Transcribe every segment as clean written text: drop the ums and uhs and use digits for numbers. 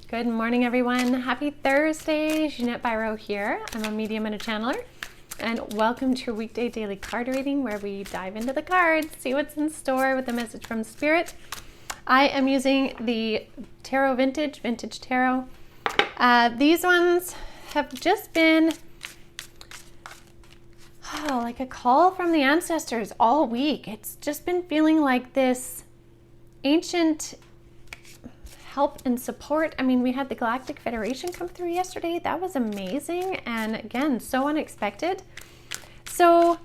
Good morning, everyone. Happy Thursday. Jeanette Biro here. I'm a medium and a channeler. And welcome to your weekday daily card reading where we dive into the cards, see what's in store with a message from Spirit. I am using the Tarot Vintage Tarot. These ones have just been like a call from the ancestors all week. It's just been feeling like this ancient help and support. I mean, we had the Galactic Federation come through yesterday. That was amazing. And again, so unexpected. So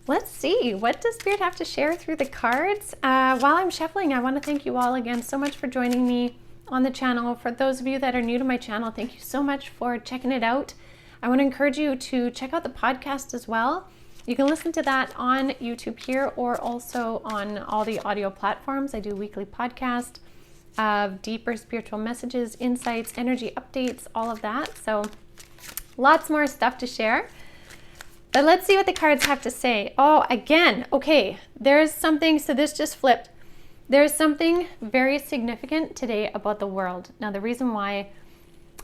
let's see, what does Spirit have to share through the cards? While I'm shuffling, I want to thank you all again so much for joining me on the channel. For those of you that are new to my channel, thank you so much for checking it out. I want to encourage you to check out the podcast as well. You can listen to that on YouTube here or also on all the audio platforms. I do weekly podcasts of deeper spiritual messages, insights, energy updates, all of that. So lots more stuff to share. But let's see what the cards have to say. Oh, again, okay, there's something, so this just flipped. There's something very significant today about the world. Now, the reason why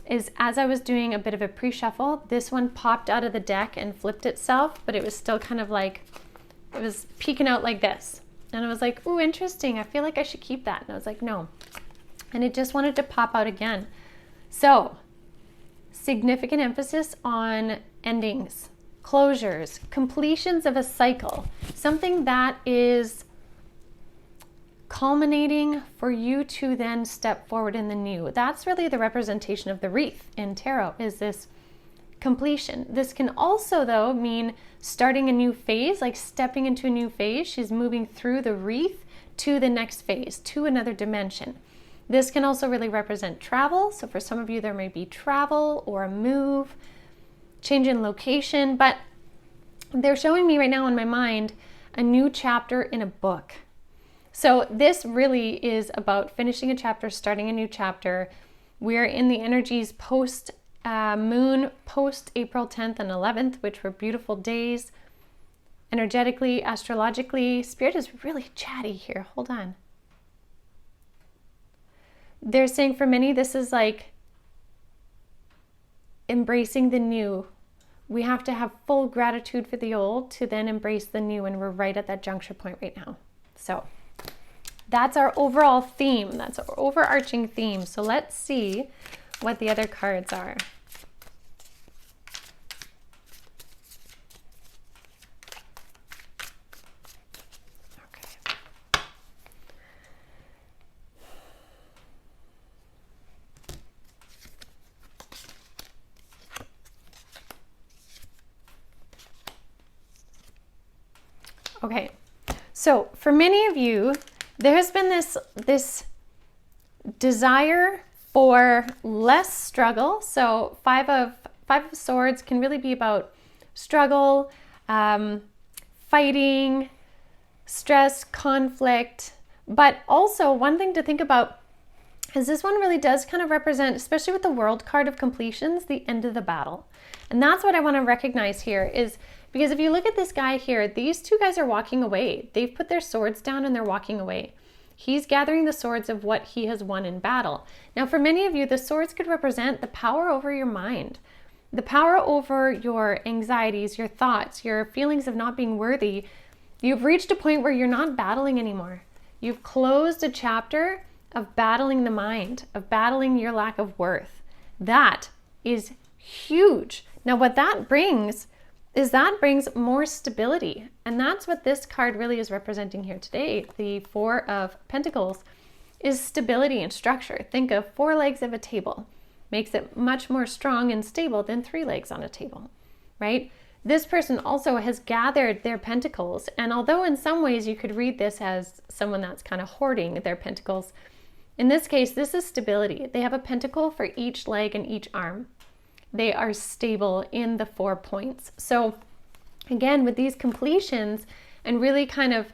is as I was doing a bit of a pre-shuffle, this one popped out of the deck and flipped itself, but it was still kind of like, it was peeking out like this. And I was like, ooh, interesting. I feel like I should keep that. And I was like, no. And it just wanted to pop out again. So, significant emphasis on endings, closures, completions of a cycle, something that is culminating for you to then step forward in the new. That's really the representation of the wreath in tarot, is this completion. This can also, though, mean starting a new phase, like stepping into a new phase. She's moving through the wreath to the next phase, to another dimension. This can also really represent travel. So for some of you, there may be travel or a move, change in location, but they're showing me right now in my mind a new chapter in a book. So this really is about finishing a chapter, starting a new chapter. We're in the energies post moon, post April 10th and 11th, which were beautiful days. Energetically, astrologically, Spirit is really chatty here. Hold on. They're saying for many, this is like embracing the new. We have to have full gratitude for the old to then embrace the new, and we're right at that juncture point right now. So that's our overall theme. That's our overarching theme. So let's see what the other cards are. Okay, so for many of you, there has been this desire for less struggle. So Five of Swords can really be about struggle, fighting, stress, conflict. But also one thing to think about is this one really does kind of represent, especially with the World card of completions, the end of the battle. And that's what I want to recognize here is, because if you look at this guy here, these two guys are walking away. They've put their swords down and they're walking away. He's gathering the swords of what he has won in battle. Now, for many of you, the swords could represent the power over your mind, the power over your anxieties, your thoughts, your feelings of not being worthy. You've reached a point where you're not battling anymore. You've closed a chapter of battling the mind, of battling your lack of worth. That is huge. Now, what that brings is that brings more stability. And that's what this card really is representing here today. The Four of Pentacles is stability and structure. Think of 4 legs of a table. Makes it much more strong and stable than 3 legs on a table, right? This person also has gathered their pentacles. And although in some ways you could read this as someone that's kind of hoarding their pentacles, in this case, this is stability. They have a pentacle for each leg and each arm. They are stable in the 4 points. So again, with these completions and really kind of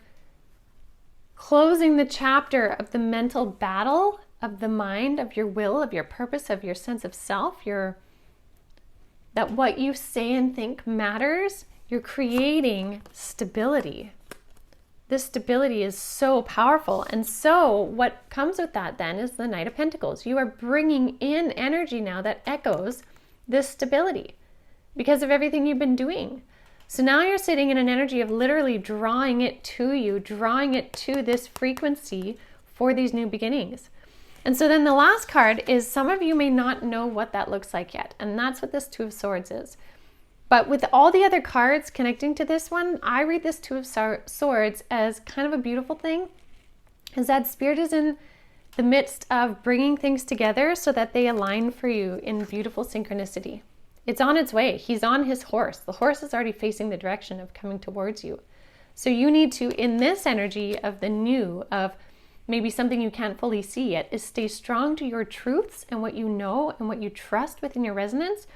closing the chapter of the mental battle of the mind, of your will, of your purpose, of your sense of self, that what you say and think matters, you're creating stability. This stability is so powerful. And so what comes with that then is the Knight of Pentacles. You are bringing in energy now that echoes this stability because of everything you've been doing. So now you're sitting in an energy of literally drawing it to you, drawing it to this frequency for these new beginnings. And so then the last card is, some of you may not know what that looks like yet. And that's what this Two of Swords is. But with all the other cards connecting to this one, I read this Two of Swords as kind of a beautiful thing, is that Spirit is in the midst of bringing things together so that they align for you in beautiful synchronicity. It's on its way. He's on his horse. The horse is already facing the direction of coming towards you. So you need to, in this energy of the new, of maybe something you can't fully see yet, is stay strong to your truths and what you know and what you trust within your resonance.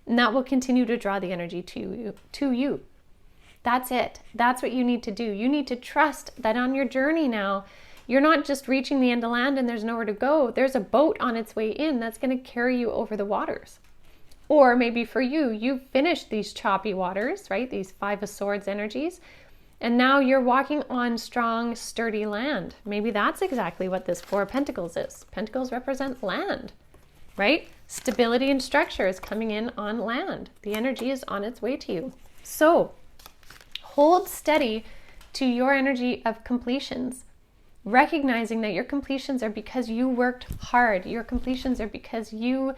And that will continue to draw the energy to you. That's it. That's what you need to do. You need to trust that on your journey now, you're not just reaching the end of land and there's nowhere to go. There's a boat on its way in that's going to carry you over the waters. Or maybe for you, you've finished these choppy waters, right? These Five of Swords energies. And now you're walking on strong, sturdy land. Maybe that's exactly what this Four of Pentacles is. Pentacles represent land, right? Stability and structure is coming in on land. The energy is on its way to you. So hold steady to your energy of completions, recognizing that your completions are because you worked hard. Your completions are because you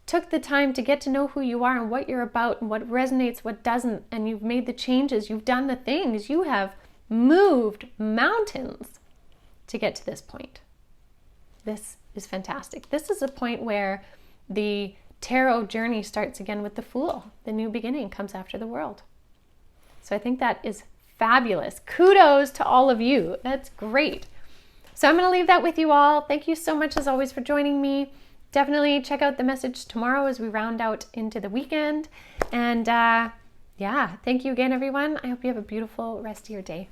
took the time to get to know who you are and what you're about and what resonates, what doesn't, and you've made the changes, you've done the things, you have moved mountains to get to this point. This is fantastic. This is a point where the tarot journey starts again with the Fool. The new beginning comes after the World. So I think that is fabulous. Kudos to all of you. That's great. So I'm going to leave that with you all. Thank you so much as always for joining me. Definitely check out the message tomorrow as we round out into the weekend. And yeah, thank you again, everyone. I hope you have a beautiful rest of your day.